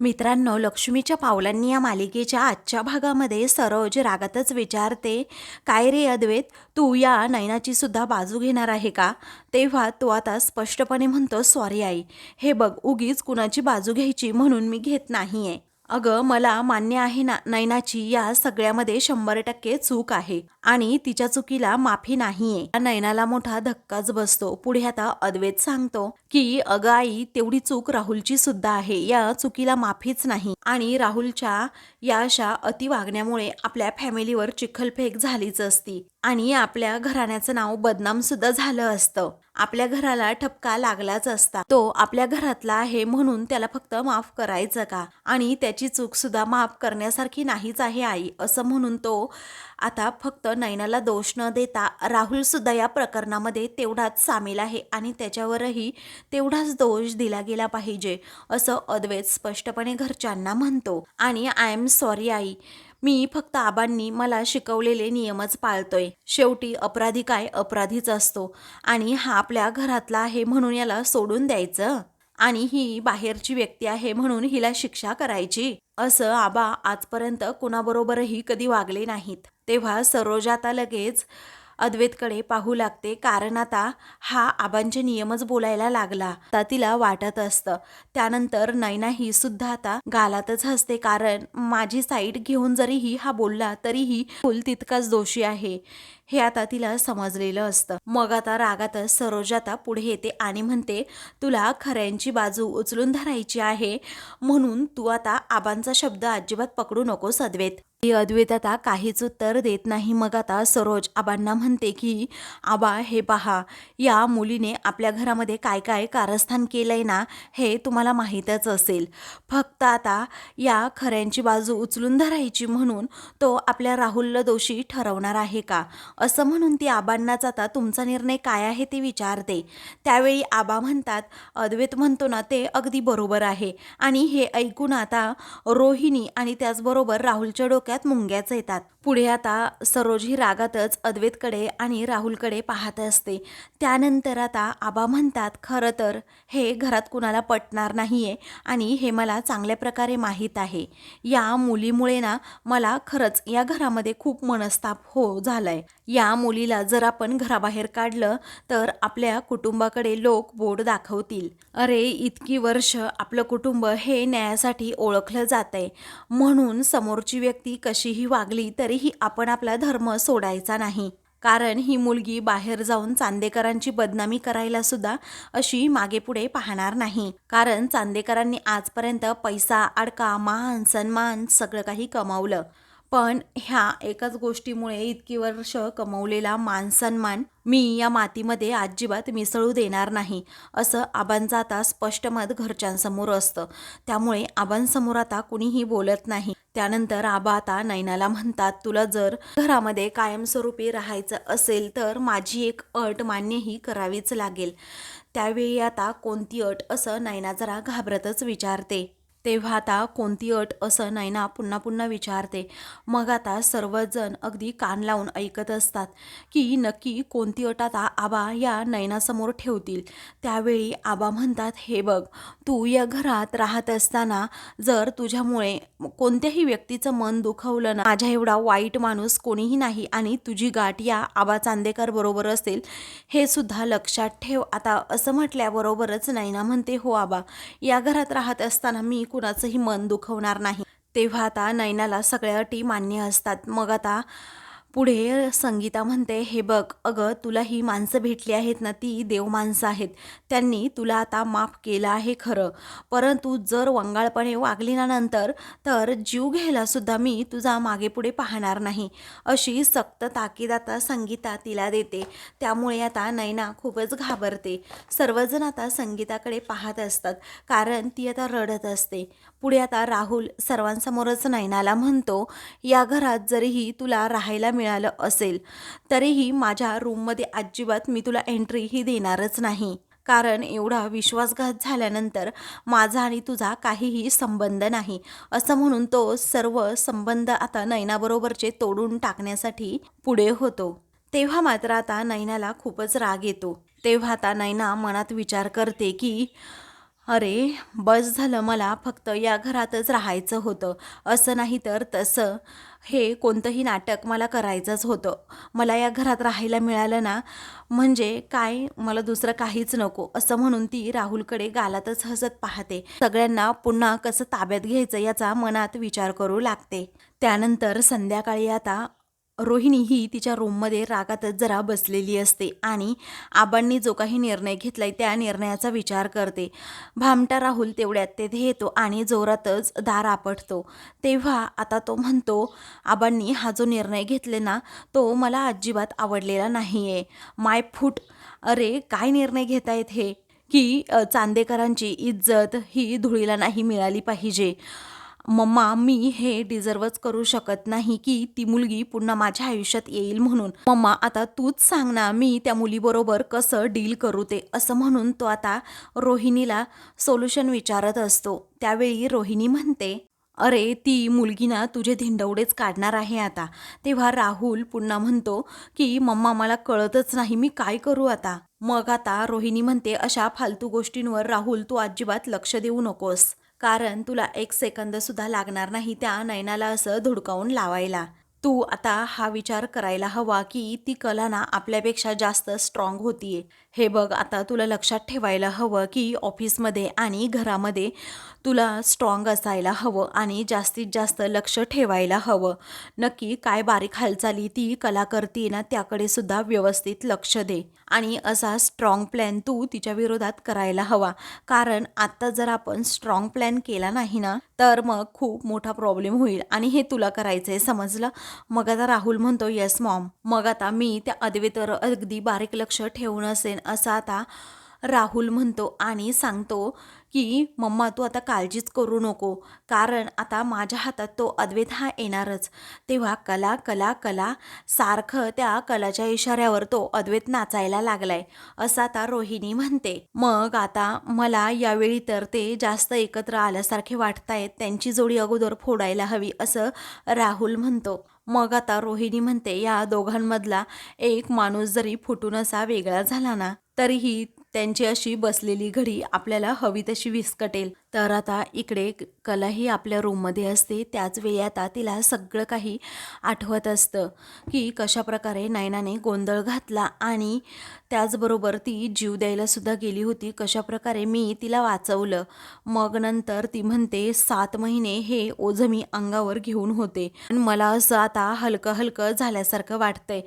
मित्रांनो, लक्ष्मीच्या पावलांनी या मालिकेच्या आजच्या भागामध्ये सरोज रागातच विचारते, काय रे अद्वैत, तू या नयनाची सुद्धा बाजू घेणार आहे का? तेव्हा तो आता स्पष्टपणे म्हणतो, सॉरी आई, हे बघ, उगीच कुणाची बाजू घ्यायची म्हणून मी घेत नाहीये. अगं, मला मान्य आहे ना, नयनाची या सगळ्यामध्ये 100% चूक आहे आणि तिच्या चुकीला माफी नाहीये. नयनाला मोठा धक्काच बसतो. पुढे आता अद्वैत सांगतो की अगं आई, तेवढी चूक राहुलची सुद्धा आहे, या चुकीला माफीच नाही. आणि राहुलच्या या अशा अति वागण्यामुळे आपल्या फॅमिलीवर चिखलफेक झालीच असती आणि आपल्या घराण्याचं नाव बदनाम सुद्धा झालं असतं. आपल्या घराला ठपका लागलाच असता. तो आपल्या घरातला आहे म्हणून त्याला फक्त माफ करायचं का? आणि त्याची चूक सुद्धा माफ करण्यासारखी नाहीच आहे आई, असं म्हणून तो आता फक्त नयनाला दोष न देता राहुल सुद्धा या प्रकरणामध्ये तेवढाच सामील आहे आणि त्याच्यावरही तेवढाच दोष दिला गेला पाहिजे, असं अद्वैत स्पष्टपणे घरच्यांना म्हणतो. आणि आय एम सॉरी आई, मी फक्त आबांनी मला शिकवलेले नियमच पाळतोय. शेवटी अपराधी काय अपराधीच असतो आणि हा आपल्या घरातला आहे म्हणून याला सोडून द्यायचं आणि ही बाहेरची व्यक्ती आहे म्हणून हिला शिक्षा करायची, असं आबा आजपर्यंत कुणाबरोबरही कधी वागले नाहीत. तेव्हा सरोज आता लगेच अद्वैतकडे पाहू लागते, कारण आता हा आबांचे नियमच बोलायला लागला. आता तिला वाटत असतं. त्यानंतर नयना ही सुद्धा आता गालातच हसते, कारण माझी साईड घेऊन जरीही हा बोलला तरीही फुल तितकाच दोषी आहे हे आता तिला समजलेलं असतं. मग आता रागातच सरोज आता पुढे येते आणि म्हणते, तुला खऱ्यांची बाजू उचलून धरायची आहे म्हणून तू आता आबांचा शब्द अजिबात पकडू नकोस अद्वैत. अद्वैत आता काहीच उत्तर देत नाही. मग आता सरोज आबांना म्हणते की आबा, हे पहा, या मुलीने आपल्या घरामध्ये काय काय कारस्थान केलंय ना, हे तुम्हाला माहीतच असेल. फक्त आता या खऱ्यांची बाजू उचलून धरायची म्हणून तो आपल्या राहुलला दोषी ठरवणार आहे का? असं म्हणून ती आबांनाच आता तुमचा निर्णय काय आहे ते विचारते. त्यावेळी आबा म्हणतात, अद्वैत म्हणतो ना ते अगदी बरोबर आहे. आणि हे ऐकून आता रोहिणी आणि त्याचबरोबर राहुलच्या डोक्यात मुंग्याच येतात. पुढे आता सरोज ही रागातच अद्वैतकडे आणि राहुलकडे पाहत असते. त्यानंतर आता आबा म्हणतात, खरं तर हे घरात कुणाला पटणार नाहीये आणि हे मला चांगल्या प्रकारे माहीत आहे. या मुलीमुळे ना मला खरंच या घरामध्ये खूप मनस्ताप झालाय. या मुलीला जर आपण घराबाहेर काढलं तर आपल्या कुटुंबाकडे लोक बोट दाखवतील. अरे, इतकी वर्ष आपलं कुटुंब हे न्यायासाठी ओळखलं जातंय म्हणून समोरची व्यक्ती कशीही वागली तरीही आपण आपला धर्म सोडायचा नाही. कारण ही मुलगी बाहेर जाऊन चांदेकरांची बदनामी करायला सुद्धा अशी मागेपुढे पाहणार नाही. कारण चांदेकरांनी आजपर्यंत पैसा, अडका, मान सन्मान सगळं काही कमावलं, पण ह्या एकाच गोष्टीमुळे इतकी वर्ष कमवलेला मान सन्मान मी या मातीमध्ये अजिबात मिसळू देणार नाही, असं आबांचं आता स्पष्ट मत घरच्यांसमोर असतं. त्यामुळे आबांसमोर आता कुणीही बोलत नाही. त्यानंतर आबा आता नयनाला म्हणतात, तुला जर घरामध्ये कायमस्वरूपी राहायचं असेल तर माझी एक अट मान्यही करावीच लागेल. त्यावेळी आता कोणती अट, असं नयना जरा घाबरतच विचारते. तेव्हा आता कोणती अट, असं नयना पुन्हा पुन्हा विचारते. मग आता सर्वजण अगदी कान लावून ऐकत असतात की नक्की कोणती अट आता आबा या नयनासमोर ठेवतील. त्यावेळी आबा म्हणतात, हे बघ, तू या घरात राहत असताना जर तुझ्यामुळे कोणत्याही व्यक्तीचं मन दुखवलं ना, माझ्या एवढा वाईट माणूस कोणीही नाही आणि तुझी गाठ या आबा चांदेकर बरोबर असेल, हे सुद्धा लक्षात ठेव. आता असं म्हटल्याबरोबरच नयना म्हणते, हो आबा, या घरात राहत असताना मी कुणाचंही मन दुखवणार नाही. तेव्हा आता नयनाला सगळ्या अटी मान्य असतात. मग आता पुढे संगीता म्हणते, हे बघ अगं, तुला ही माणसं भेटली आहेत ना, ती देव माणसं आहेत. त्यांनी तुला आता माफ केलं आहे खरं, परंतु जर वंगाळपणे वागली ना नंतर, तर जीव घ्यायला सुद्धा मी तुझा मागेपुढे पाहणार नाही, अशी सक्त ताकीद आता संगीता तिला देते. त्यामुळे आता नयना खूपच घाबरते. सर्वजण आता संगीताकडे पाहत असतात, कारण ती आता रडत असते. पुढे आता राहुल सर्वांसमोरच नयनाला म्हणतो, या घरात जरीही तुला राहायला मिळालं असेल तरीही माझ्या रूममध्ये अजिबात मी तुला एंट्रीही देणारच नाही. कारण एवढा विश्वासघात झाल्यानंतर माझा आणि तुझा काहीही संबंध नाही, असं म्हणून तो सर्व संबंध आता नयनाबरोबरचे तोडून टाकण्यासाठी पुढे होतो. तेव्हा मात्र आता नयनाला खूपच राग येतो. तेव्हा आता नयना मनात विचार करते की अरे, बस झालं, मला फक्त या घरातच राहायचं होतं. असं नाही तर तसं हे कोणतंही नाटक मला करायचंच होतं. मला या घरात राहायला मिळालं ना, म्हणजे काय, मला दुसरं काहीच नको, असं म्हणून ती राहुलकडे गालातच हसत पाहते. सगळ्यांना पुन्हा कसं ताब्यात घ्यायचं याचा मनात विचार करू लागते. त्यानंतर संध्याकाळी आता रोहिणी ही तिच्या रूममध्ये रागातच जरा बसलेली असते आणि आबांनी जो काही निर्णय घेतलाय त्या निर्णयाचा विचार करते. भामटा राहुल तेवढ्यात तेथे येतो आणि जोरातच दार आपटतो. तेव्हा आता तो म्हणतो, आबांनी हा जो निर्णय घेतले ना, तो मला अजिबात आवडलेला नाहीये. माय फूट. अरे, काय निर्णय घेतायत हे, की चांदेकरांची इज्जत ही धुळीला नाही मिळाली पाहिजे. मम्मा, मी हे डिझर्वच करू शकत नाही की ती मुलगी पुन्हा माझ्या आयुष्यात येईल म्हणून. मम्मा, आता तूच सांग ना, मी त्या मुलीबरोबर कसं डील करू ते, असं म्हणून तो आता रोहिणीला सोल्युशन विचारत असतो. त्यावेळी रोहिणी म्हणते, अरे, ती मुलगी ना तुझे धिंडवडेच काढणार आहे आता. तेव्हा राहुल पुन्हा म्हणतो की मम्मा, मला कळतच नाही, मी काय करू आता. मग आता रोहिणी म्हणते, अशा फालतू गोष्टींवर राहुल तू अजिबात लक्ष देऊ नकोस, कारण तुला एक सेकंद सुद्धा लागणार नाही त्या नयनाला असं धुडकावून लावायला. तू आता हा विचार करायला हवा की ती कला ना आपल्यापेक्षा जास्त स्ट्रॉंग होतीये. हे बघ, आता तुला लक्षात ठेवायला हवं की ऑफिसमध्ये आणि घरामध्ये तुला स्ट्रॉंग असायला हवं आणि जास्तीत जास्त लक्ष ठेवायला हवं. नक्की काय बारीक हालचाली ती कला करते ना, त्याकडे सुद्धा व्यवस्थित लक्ष दे आणि असा स्ट्रॉंग प्लॅन तू तिच्या विरोधात करायला हवा. कारण आत्ता जर आपण स्ट्रॉंग प्लॅन केला नाही ना, तर मग खूप मोठा प्रॉब्लेम होईल आणि हे तुला करायचंय, समजलं. मग आता राहुल म्हणतो, येस मॉम. मग आता मी त्या अद्वैतवर अगदी बारीक लक्ष ठेवून असेन, असं आता राहुल म्हणतो आणि सांगतो की मम्मा, तू आता काळजीच करू नको, कारण आता माझ्या हातात तो अद्वैत हा येणारच. तेव्हा कला कला कला सारखं त्या कलाच्या इशाऱ्यावर तो अद्वैत नाचायला लागलाय, असं आता रोहिणी म्हणते. मग आता मला यावेळी तर ते जास्त एकत्र आल्यासारखे वाटतायत, त्यांची जोडी अगोदर फोडायला हवी, असं राहुल म्हणतो. मग आता रोहिणी म्हणते, या दोघांमधला एक माणूस जरी फुटून असा वेगळा झाला ना, तरीही त्यांची अशी बसलेली घडी आपल्याला हवी तशी विस्कटेल. तर आता इकडे कला ही आपल्या रूममध्ये असते. त्याच वेळी आता तिला सगळं काही आठवत असतं की कशाप्रकारे नयनाने गोंधळ घातला आणि त्याचबरोबर ती जीव द्यायला सुद्धा गेली होती, कशाप्रकारे मी तिला वाचवलं. मग नंतर ती म्हणते, 7 महिने हे ओझं मी अंगावर घेऊन होते, पण मला असं आता हलकं हलकं झाल्यासारखं वाटतंय.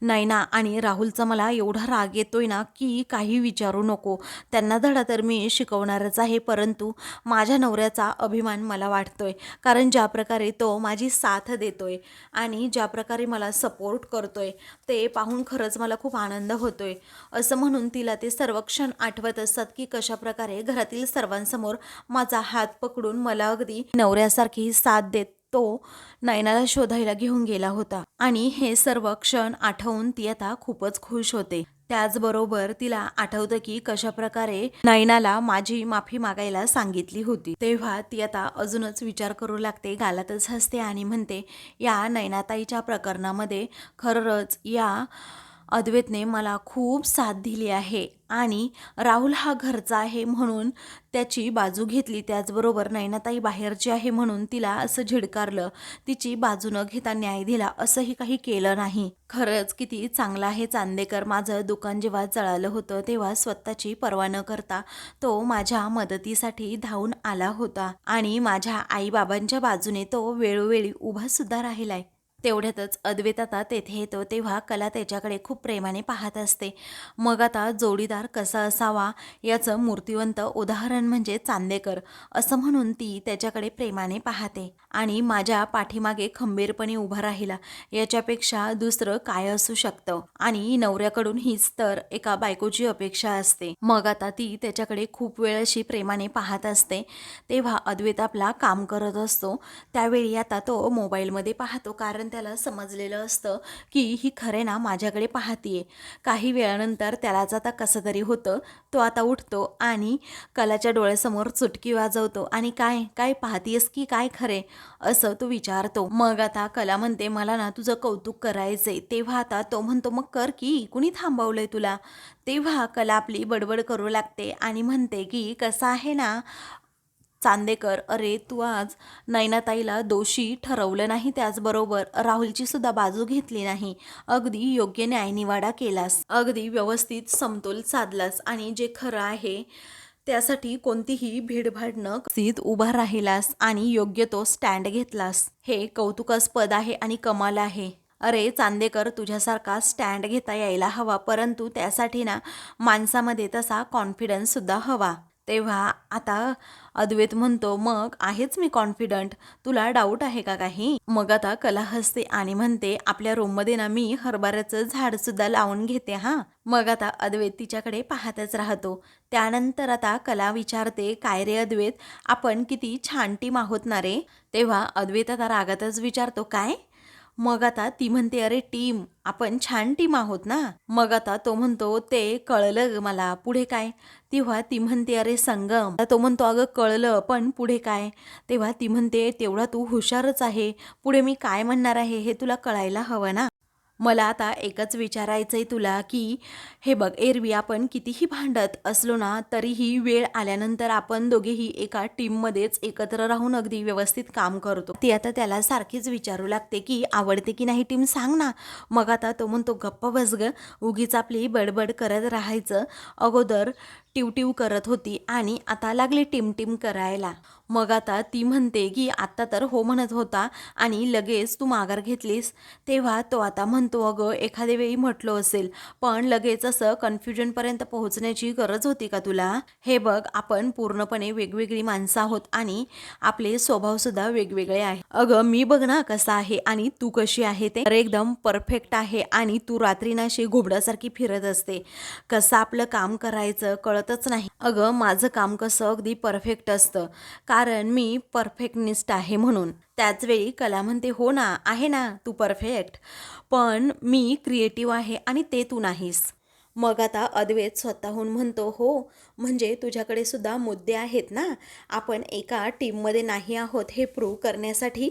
नयना आणि राहुलचा मला एवढा राग येतोय ना की काही विचारू नको. त्यांना धडा तर मी शिकवणारच आहे, परंतु माझ्या नवऱ्याचा अभिमान मला वाटतोय, कारण ज्या प्रकारे तो माझी साथ देतोय आणि ज्या प्रकारे मला सपोर्ट करतोय ते पाहून खरंच मला खूप आनंद होतोय. असं म्हणून तिला ते सर्व क्षण आठवत असतात की कशाप्रकारे घरातील सर्वांसमोर माझा हात पकडून मला अगदी नवऱ्यासारखी साथ देत तो नयनाला शोधायला घेऊन गेला होता. आणि हे सर्व क्षण आठवून ती आता खूपच खुश होते. त्याचबरोबर तिला आठवतं की कशाप्रकारे नयनाला माझी माफी मागायला सांगितली होती. तेव्हा ती आता अजूनच विचार करू लागते, गालातच हसते आणि म्हणते, या नयनाताईच्या प्रकरणामध्ये खरंच या अद्वैतने मला खूप साथ दिली आहे आणि राहुल हा घरचा आहे म्हणून त्याची बाजू घेतली, त्याचबरोबर नयनाताई बाहेरची आहे म्हणून तिला असं झिडकारलं, तिची बाजू न घेता न्याय दिला, असंही काही केलं नाही. खरंच किती चांगला आहे चांदेकर. माझं दुकान जेव्हा जळालं होतं तेव्हा स्वतःची पर्वा न करता तो माझ्या मदतीसाठी धावून आला होता आणि माझ्या आईबाबांच्या बाजूने तो वेळोवेळी उभा सुद्धा राहिलाय. तेवढ्यातच अद्वैत आता तेथे येतो. तेव्हा कला त्याच्याकडे खूप प्रेमाने पाहत असते. मग आता जोडीदार कसा असावा याचं मूर्तिवंत उदाहरण म्हणजे चांदेकर, असं म्हणून ती त्याच्याकडे प्रेमाने पाहते आणि माझ्या पाठीमागे खंबीरपणे उभा राहिला याच्यापेक्षा दुसरं काय असू शकतं. आणि नवऱ्याकडून हीच तर एका बायकोची अपेक्षा असते. मग आता ती त्याच्याकडे खूप वेळ अशी प्रेमाने पाहत असते. तेव्हा अद्वैत आपला काम करत असतो. त्यावेळी आता तो मोबाईलमध्ये पाहतो, कारण त्याला समजलेलं असतं की ही खरे ना माझ्याकडे पाहतीये. काही वेळानंतर त्यालाच आता कसं तरी होतं. तो आता उठतो आणि कलाच्या डोळ्यासमोर चुटकी वाजवतो आणि काय काय पाहतीयस की काय खरे असं तो विचारतो. मग आता कला म्हणते मला ना तुझं कौतुक करायचंय. तेव्हा आता तो म्हणतो मग कर की, कुणी थांबवलंय तुला. तेव्हा कला आपली बडबड करू लागते आणि म्हणते की कसं आहे ना चांदेकर, अरे तू आज नयनाताईला दोषी ठरवलं नाही, त्याचबरोबर राहुलची सुद्धा बाजू घेतली नाही. अगदी योग्य न्यायनिवाडा केलास, अगदी व्यवस्थित समतोल साधलास आणि जे खरं आहे त्यासाठी कोणतीही भीडभाड न करता उभा राहिलास आणि योग्य तो स्टँड घेतलास. हे कौतुकास्पद आहे आणि कमाल आहे. अरे चांदेकर, तुझ्यासारखा स्टँड घेता यायला हवा, परंतु त्यासाठी ना माणसामध्ये तसा कॉन्फिडन्स सुद्धा हवा. तेव्हा आता अद्वैत म्हणतो मग आहेच मी कॉन्फिडंट, तुला डाऊट आहे का काही. मग आता कला हसते आणि म्हणते आपल्या रूममध्ये ना मी हरभऱ्याचं झाड सुद्धा लावून घेते हा. मग आता अद्वैत तिच्याकडे पाहतच राहतो. त्यानंतर आता कला विचारते काय रे अद्वैत, आपण किती छान टीम आहोत ना रे. तेव्हा अद्वैत आता रागातच विचारतो काय. मग आता ती म्हणते अरे टीम, आपण छान टीम आहोत ना. मग आता तो म्हणतो ते कळलं मला, पुढे काय. तेव्हा ती म्हणते अरे संगम. तो म्हणतो अगं कळलं, पण पुढे काय. तेव्हा ती म्हणते तेवढा तू हुशारच आहे, पुढे मी काय म्हणणार आहे हे तुला कळायला हवं ना. मला आता एकच विचारायचंय तुला की हे बघ, एरवी आपण कितीही भांडत असलो ना तरीही वेळ आल्यानंतर आपण दोघेही एका टीममध्येच एकत्र राहून अगदी व्यवस्थित काम करतो. ती आता त्याला सारखीच विचारू लागते की आवडते की नाही टीम, सांग ना. मग आता तो म्हणतो गप्प बस ग, उगीच आपली बडबड करत राहायचं. अगोदर टिवटिव करत होती आणि आता लागली टिमटिम करायला. मग आता ती म्हणते की आत्ता तर हो म्हणत होता आणि लगेच तू माघार घेतलीस. तेव्हा तो आता म्हणतो अगं एखाद्या वेळी म्हटलो असेल, पण लगेच असं कन्फ्युजनपर्यंत पोहोचण्याची गरज होती का तुला. हे बघ, आपण पूर्णपणे वेगवेगळी माणसं आहोत आणि आपले स्वभावसुद्धा वेगवेगळे आहे. अगं मी बघ ना कसा आहे आणि तू कशी आहे ते, अरे एकदम परफेक्ट आहे आणि तू रात्री ना अशी घोबडासारखी फिरत असते. कसं आपलं काम करायचं कळतच नाही. अगं माझं काम कसं अगदी परफेक्ट असतं, कारण मी परफेक्टनिस्ट आहे म्हणून. त्याच वेळी कला म्हणते हो ना, आहे ना तू परफेक्ट, पण मी क्रिएटिव्ह आहे आणि ते तू नाहीस. मग आता अद्वैत स्वतःहून म्हणतो हो, म्हणजे तुझ्याकडे सुद्धा मुद्दे आहेत ना, आपण एका टीममध्ये नाही आहोत हे प्रूव्ह करण्यासाठी.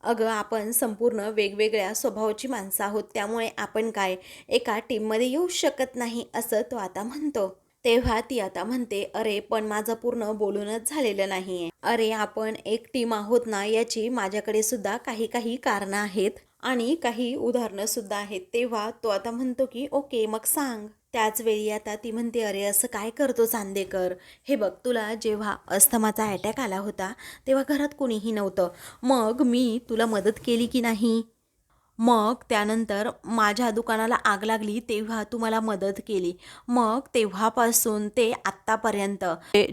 अगं आपण संपूर्ण वेगवेगळ्या स्वभावाची माणसं आहोत, त्यामुळे आपण काय एका टीममध्ये येऊ शकत नाही असं तो आता म्हणतो. तेव्हा ती आता म्हणते अरे पण माझं पूर्ण बोलूनच झालेलं नाहीये. अरे आपण एक टीम आहोत ना याची माझ्याकडे सुद्धा काही काही कारणं आहेत आणि काही उदाहरणं सुद्धा आहेत. तेव्हा तो आता म्हणतो की ओके मग सांग. त्याच वेळी आता ती म्हणते अरे असं काय करतो चांदेकर, हे बघ तुला जेव्हा अस्थमाचा अटॅक आला होता तेव्हा घरात कोणीही नव्हतं, मग मी तुला मदत केली की नाही. मग त्यानंतर माझ्या दुकानाला आग लागली तेव्हा तू मला मदत केली. मग तेव्हापासून ते आत्तापर्यंत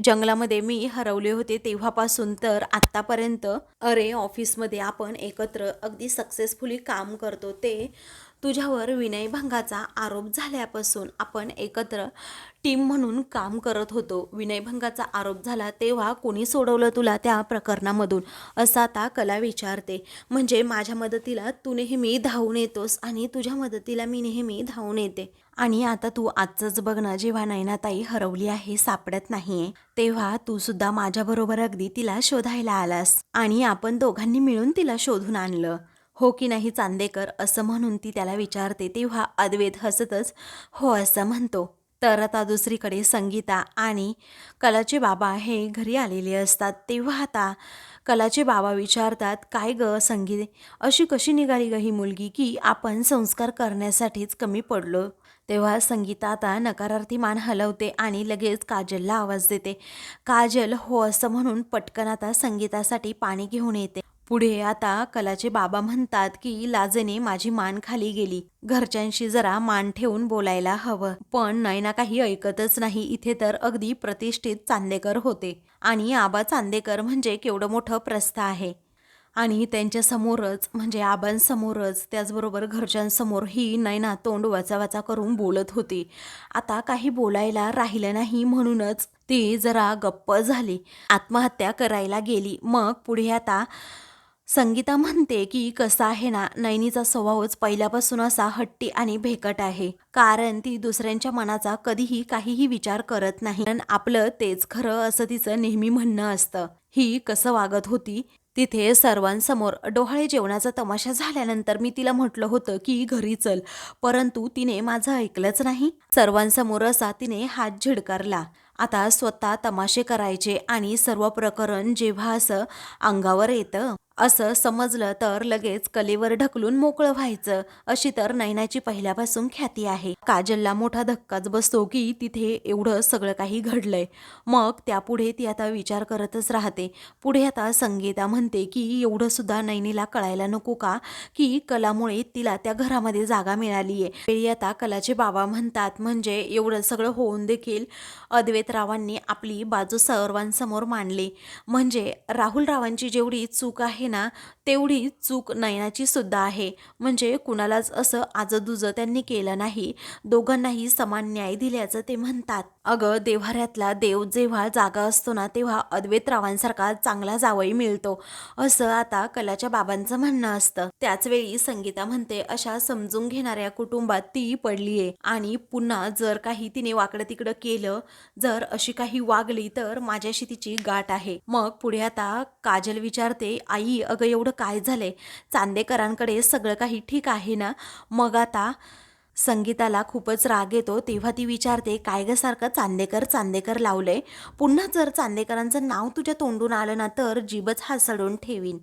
जंगलामध्ये मी हरवले होते तेव्हापासून तर आत्तापर्यंत अरे ऑफिसमध्ये आपण एकत्र अगदी सक्सेसफुली काम करतो. ते तुझ्यावर विनयभंगाचा आरोप झाल्यापासून आपण एकत्र टीम म्हणून काम करत होतो. विनयभंगाचा आरोप झाला तेव्हा कोणी सोडवलं तुला त्या प्रकरणामधून असं आता कला विचारते. म्हणजे माझ्या मदतीला तू नेहमी धावून येतोस आणि तुझ्या मदतीला मी नेहमी धावून येते. आणि आता तू आजच बघ ना, जेव्हा नयनाताई हरवली आहे, सापडत नाहीये, तेव्हा तू सुद्धा माझ्याबरोबर अगदी तिला शोधायला आलास आणि आपण दोघांनी मिळून तिला शोधून आणलं, हो की नाही चांदेकर असं म्हणून ती त्याला विचारते. तेव्हा अद्वैत हसतच हो असं म्हणतो. तर आता दुसरीकडे संगीता आणि कलाचे बाबा हे घरी आलेले असतात. तेव्हा आता कलाचे बाबा विचारतात काय ग संगीत, अशी कशी निघाली ग ही मुलगी की आपण संस्कार करण्यासाठीच कमी पडलो. तेव्हा संगीता आता नकारार्थी मान हलवते आणि लगेच काजलला आवाज देते. काजल हो असं म्हणून पटकन आता संगीतासाठी पाणी घेऊन येते. पुढे आता कलाचे बाबा म्हणतात की लाजेने माझी मान खाली गेली, घरच्यांशी जरा मान ठेवून बोलायला हवं. पण नयना काही ऐकतच नाही. इथे तर अगदी प्रतिष्ठित चांदेकर होते आणि आबा चांदेकर म्हणजे केवढं मोठं प्रस्थ आहे आणि त्यांच्या समोरच म्हणजे आबांसमोरच त्याचबरोबर घरच्यांसमोर ही नयना तोंड वाचा करून बोलत होती. आता काही बोलायला राहिलं नाही म्हणूनच ती जरा गप्प झाली, आत्महत्या करायला गेली. मग पुढे आता संगीता म्हणते की कसं आहे ना, नैनीचा स्वभावच पहिल्यापासून असा हट्टी आणि भेकट आहे. कारण ती दुसऱ्यांच्या मनाचा कधीही काहीही विचार करत नाही. पण आपलं तेच खरं असं तिचं नेहमी म्हणणं असतं. ही कसं वागत होती तिथे सर्वांसमोर. डोहाळे जेवणाचा तमाशा झाल्यानंतर मी तिला म्हटलं होतं की घरी चल, परंतु तिने माझं ऐकलंच नाही. सर्वांसमोर असा तिने हात झिडकारला. आता स्वतः तमाशे करायचे आणि सर्व प्रकरण जेव्हा असं अंगावर येतं असं समजलं तर लगेच कलेवर ढकलून मोकळं व्हायचं, अशी तर नैनाची पहिल्यापासून ख्याती आहे. काजलला मोठा धक्काच बसतो की तिथे एवढं सगळं काही घडलंय. मग त्यापुढे ती आता विचार करतच राहते. पुढे आता संगीता म्हणते की एवढं सुद्धा नैनीला कळायला नको का की कलामुळे तिला त्या घरामध्ये जागा मिळालीये. वेळी आता कलाचे बाबा म्हणतात, म्हणजे एवढं सगळं होऊन देखील अद्वैतरावांनी आपली बाजू सर्वांसमोर मांडली. म्हणजे राहुलरावांची जेवढी चूक आहे ना, तेवढी चूक नयनाची सुद्धा आहे. म्हणजे कुणालाच असं आजदुजं त्यांनी केलं नाही. दोघांनाही समान न्याय दिल्याचं ते म्हणतात. अगं, देव्हाऱ्यातला देव जेव्हा जागा असतो ना, तेव्हा अद्वैतरावांसारखा चांगला जावई मिळतो, असं आता कलाच्या बाबांचं म्हणणं असतं. त्याचवेळी संगीता म्हणते, अशा समजून घेणाऱ्या कुटुंबात ती पडलीये आणि पुन्हा जर काही तिने वाकडं तिकडं केलं, जर अशी काही वागली तर माझ्याशी तिची गाठ आहे. मग पुढे आता काजल विचारते, आई अगं एवढं काय झालंय? चांदेकरांकडे सगळं काही ठीक आहे ना? मग आता संगीताला खूपच राग येतो. तेव्हा ती विचारते, काय ग सारखं चांदेकर चांदेकर लावलंय? पुन्हा जर चांदेकरांचं नाव तुझ्या तोंडून आलं ना तर जीभच हासडून ठेवीन.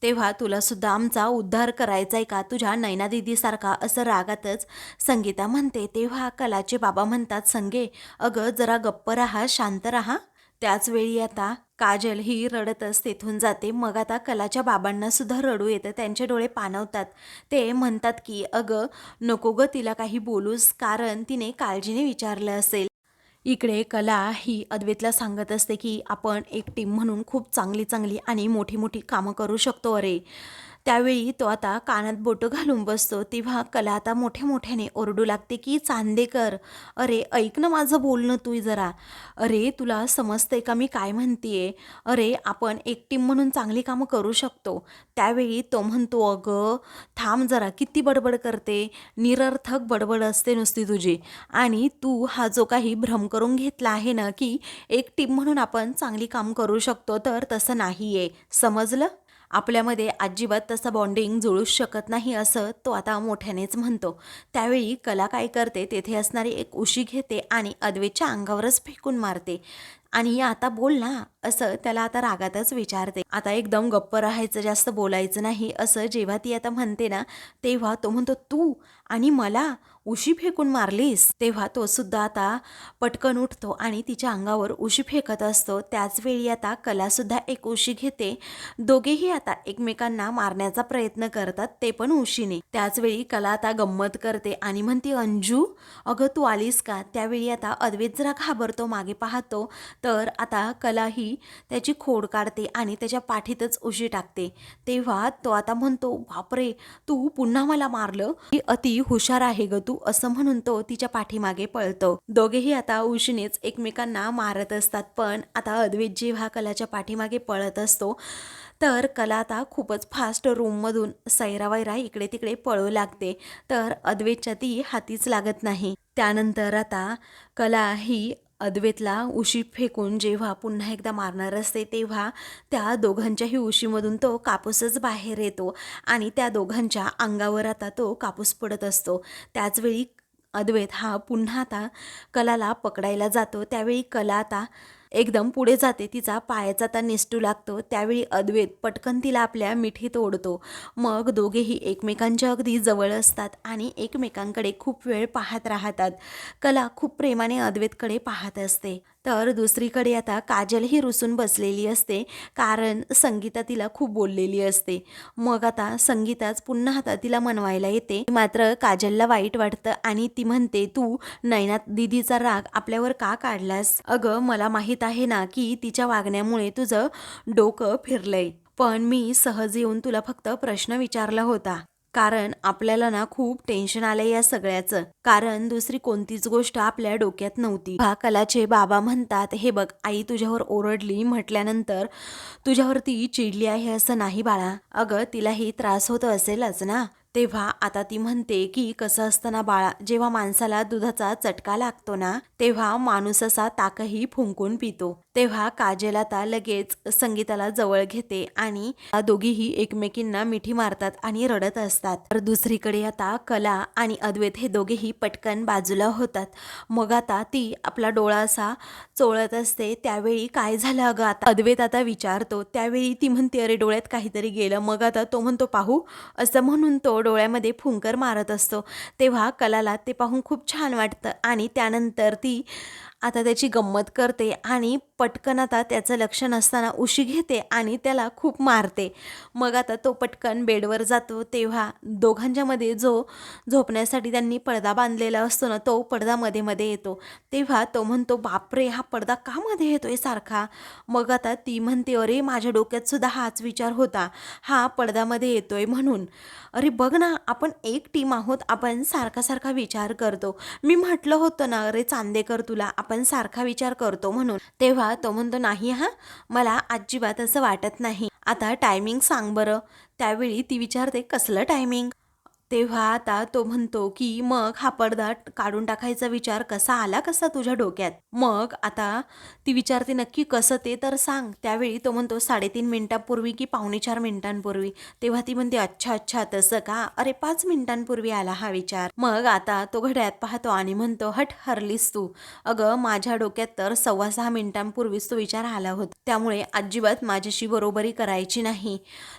तेव्हा तुला सुद्धा आमचा उद्धार करायचाय का तुझ्या नैना दीदीसारखा, असं रागातच संगीता म्हणते. तेव्हा कलाचे बाबा म्हणतात, संगे अगं जरा गप्प राहा, शांत राहा. त्याच वेळी आता काजल ही रडतच तेथून जाते. मग आता कलाच्या बाबांना सुद्धा रडू येतं, त्यांचे डोळे पाणवतात. ते म्हणतात की अगं नको ग तिला काही बोलूस, कारण तिने काळजीने विचारलं असेल. इकडे कला ही अद्वैतला सांगत असते की आपण एक टीम म्हणून खूप चांगली चांगली आणि मोठी मोठी कामं करू शकतो अरे. त्यावेळी तो आता कानात बोटं घालून बसतो. तेव्हा कला आता मोठ्या मोठ्याने ओरडू लागते की चांदेकर, अरे ऐक ना माझं बोलणं तू जरा. अरे तुला समजतंय का मी काय म्हणतीये? अरे आपण एक टीम म्हणून चांगली कामं करू शकतो. त्यावेळी तो म्हणतो, अगं थांब जरा, किती बडबड करते, निरर्थक बडबड असते नुसती तुझी. आणि तू हा जो काही भ्रम करून घेतला आहे ना की एक टीम म्हणून आपण चांगली काम करू शकतो, तर तसं नाही आहे, समजलं? आपल्यामध्ये अजिबात तसं बॉन्डिंग जुळूच शकत नाही, असं तो आता मोठ्यानेच म्हणतो. त्यावेळी कला काय करते, तेथे असणारी एक उशी घेते आणि अद्वैतच्या अंगावरच फेकून मारते. आणि आता बोल ना, असं त्याला आता रागातच विचारते. आता एकदम गप्प राहायचं, जास्त बोलायचं नाही, असं जेव्हा ती आता म्हणते ना, तेव्हा तो म्हणतो, तू आणि मला उशी फेकून मारलीस? तेव्हा तो सुद्धा आता पटकन उठतो आणि तिच्या अंगावर उशी फेकत असतो. त्याच वेळी आता कला सुद्धा एक उशी घेते. दोघेही आता एकमेकांना मारण्याचा प्रयत्न करतात, ते पण उशीने. त्याच वेळी कला आता गंमत करते आणि म्हणते, अंजू अगं तू आलीस का? त्यावेळी आता अद्वैत जरा घाबरतो, मागे पाहतो, तर आता कला ही त्याची खोड काढते आणि त्याच्या पाठीतच उशी टाकते. तेव्हा तो आता म्हणतो, बापरे तू पुन्हा मला मारलं, ही अति हुशार आहे ग तू, असं म्हणून तो तिच्या पाठीमागे पळतो. दोघेही आता उशीनेच एकमेकांना मारत असतात. पण आता अद्वैत जेव्हा कलाच्या पाठीमागे पळत असतो, तर कला आता खूपच फास्ट रूममधून सैरावैरा इकडे तिकडे पळू लागते. तर अद्वैतच्या ती हातीच लागत नाही. त्यानंतर आता कला ही अद्वैतला उशी फेकून जेव्हा पुन्हा एकदा मारणार असते, तेव्हा त्या दोघांच्याही उशीमधून तो कापूसच बाहेर येतो आणि त्या दोघांच्या अंगावर आता तो कापूस पडत असतो. त्याचवेळी अद्वैत हा पुन्हा आता कलाला पकडायला जातो. त्यावेळी कला आता एकदम पुढे जाते, तिचा पायाचा आता निसटू लागतो. त्यावेळी अद्वैत पटकन तिला आपल्या मिठीत ओढतो. मग दोघेही एकमेकांच्या अगदी जवळ असतात आणि एकमेकांकडे खूप वेळ पाहत राहतात. कला खूप प्रेमाने अद्वैतकडे पाहत असते. तर दुसरीकडे आता काजल ही रुसून बसलेली असते, कारण संगीता तिला खूप बोललेली असते. मग आता संगीताच पुन्हा आता तिला मनवायला येते. मात्र काजलला वाईट वाटतं आणि ती म्हणते, तू नैना दीदीचा राग आपल्यावर का काढलास? अगं मला माहीत आहे ना की तिच्या वागण्यामुळे तुझं डोकं फिरलंय, पण मी सहज येऊन तुला फक्त प्रश्न विचारला होता. कारण आपल्याला ना खूप टेन्शन आलंय या सगळ्याचं, कारण दुसरी कोणतीच गोष्ट आपल्या डोक्यात नव्हती. कलाचे बाबा म्हणतात, हे बघ आई तुझ्यावर ओरडली म्हटल्यानंतर तुझ्यावरती चिडली आहे असं नाही बाळा, अगं तिलाही त्रास होत असेलच ना. तेव्हा आता ती म्हणते की कसं असतं ना बाळा, जेव्हा माणसाला दुधाचा चटका लागतो ना तेव्हा माणूस असा ताकही फुंकून पितो. तेव्हा काजल आता लगेच संगीताला जवळ घेते आणि दोघीही एकमेकींना मिठी मारतात आणि रडत असतात. तर दुसरीकडे आता कला आणि अद्वैत हे दोघेही पटकन बाजूला होतात. मग आता ती आपला डोळा असा चोळत असते, त्यावेळी काय झालं अगं आता, अद्वैत आता विचारतो. त्यावेळी ती म्हणते अरे डोळ्यात काहीतरी गेलं. मग आता तो म्हणतो पाहू, असं म्हणून तो डोळ्यामध्ये फुंकर मारत असतो. तेव्हा कलाला ते पाहून खूप छान वाटतं आणि त्यानंतर ती आता त्याची गंमत करते आणि पटकन आता त्याचं लक्ष नसताना उशी घेते आणि त्याला खूप मारते. मग आता तो पटकन बेडवर जातो. तेव्हा दोघांच्या मध्ये जो झोपण्यासाठी त्यांनी पडदा बांधलेला असतो ना, तो पडदा मध्ये मध्ये येतो. तेव्हा तो म्हणतो बापरे, हा पडदा का मध्ये येतोय सारखा. मग आता ती म्हणते अरे माझ्या डोक्यात सुद्धा हाच विचार होता, हा पडद्यामध्ये येतोय म्हणून. अरे बघ ना, आपण एक टीम आहोत, आपण सारखा सारखा विचार करतो. मी म्हटलं होतं ना अरे चांदेकर तुला, आपण सारखा विचार करतो म्हणून. तेव्हा तो म्हणतो नाही हा, मला अजिबात असं वाटत नाही. आता टायमिंग सांग बरं. त्यावेळी ती विचारते कसलं टायमिंग. तेव्हा आता तो म्हणतो की मग हा पडदा काढून टाकायचा विचार कसा आला कसा तुझ्या डोक्यात. मग आता ती विचारते नक्की कसं ते तर सांग. त्यावेळी तो म्हणतो 3.5 मिनिटांपूर्वी की 4.25 मिनिटांपूर्वी. तेव्हा ती म्हणते अच्छा अच्छा तसं का, अरे 5 मिनिटांपूर्वी आला हा विचार. मग आता तो घड्याळात पाहतो आणि म्हणतो हट हरलीस तू, अगं माझ्या डोक्यात तर 6.25 मिनिटांपूर्वीच तो विचार आला होता, त्यामुळे अजिबात माझ्याशी बरोबरी करायची नाही.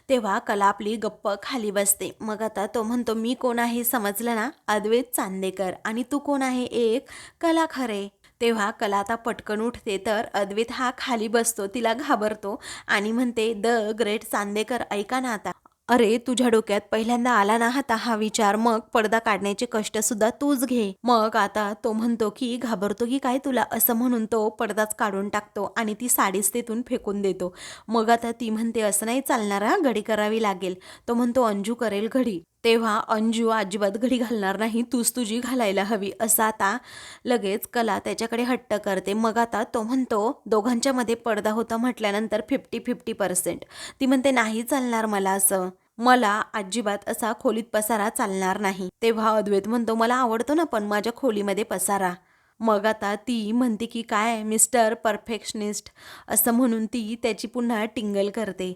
तेव्हा कला आपली गप्प खाली बसते. मग आता तो म्हणतो मी कोण आहे समजलं ना, अद्वैत चांदेकर, आणि तू कोण आहे, एक कला खरे. तेव्हा कला आता पटकन उठते तर अद्वैत हा खाली बसतो, तिला घाबरतो आणि म्हणते द ग्रेट चांदेकर ऐका ना आता, अरे तुझ्या डोक्यात पहिल्यांदा आला ना आता हा विचार, मग पडदा काढण्याचे कष्ट सुद्धा तूच घे. मग आता तो म्हणतो की घाबरतो की काय तुला, असं म्हणून तो पडदाच काढून टाकतो आणि ती साडीच तेथून फेकून देतो. मग आता ती म्हणते असं नाही चालणार हा, घडी करावी लागेल. तो म्हणतो अंजू करेल घडी. तेव्हा अंजू अजिबात घडी घालणार नाही, तूच तुझी घालायला हवी, असं आता लगेच कला त्याच्याकडे हट्ट करते. मग आता तो म्हणतो दोघांच्या मध्ये पडदा होता म्हटल्यानंतर 50-50%. ती म्हणते नाही चालणार मला असं, मला अजिबात असा खोलीत पसारा चालणार नाही. तेव्हा अद्वैत म्हणतो मला आवडतो ना पण माझ्या खोलीमध्ये पसारा. मग आता ती म्हणते की काय मिस्टर परफेक्शनिस्ट, असं म्हणून ती त्याची पुन्हा टिंगल करते.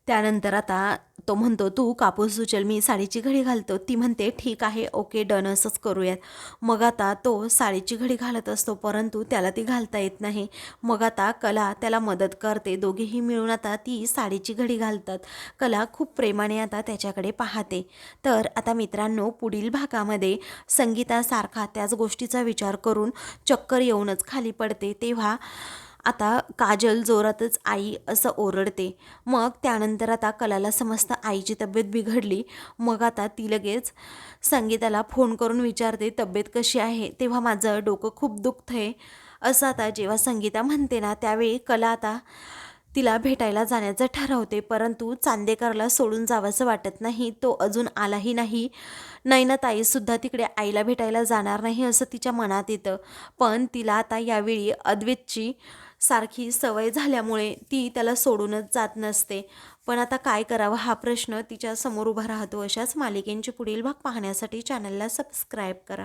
त्यानंतर आता तो म्हणतो तू कापूस उचल, मी साडीची घडी घालतो. ती म्हणते ठीक आहे ओके डन, असंच करूयात. मग आता तो साडीची घडी घालत असतो परंतु त्याला ती घालता येत नाही. मग आता कला त्याला मदत करते, दोघेही मिळून आता ती साडीची घडी घालतात. कला खूप प्रेमाने आता त्याच्याकडे पाहते. तर आता मित्रांनो पुढील भागामध्ये संगीतासारखा त्याच गोष्टीचा विचार करून चक्कर येऊनच खाली पडते. तेव्हा आता काजल जोरातच आई असं ओरडते. मग त्यानंतर आता कलाला समजतं आईची तब्येत बिघडली. मग आता ती लगेच संगीताला फोन करून विचारते तब्येत कशी आहे. तेव्हा माझं डोकं खूप दुखतंय असं आता जेव्हा संगीता म्हणते ना, त्यावेळी कला आता तिला भेटायला जाण्याचं ठरवते, परंतु चांदेकरला सोडून जावंसं वाटत नाही. तो अजून आलाही नाही. नयनाताईसुद्धा तिकडे आईला भेटायला जाणार नाही असं तिच्या मनात येतं. पण तिला आता यावेळी अद्वैतची सारखी सवय झाल्यामुळे ती त्याला सोडूनच जात नसते. पण आता काय करावं हा प्रश्न तिच्या समोर उभा राहतो. अशाच मालिकेंचे पुढील भाग पाहण्यासाठी चॅनलला सबस्क्राईब करा.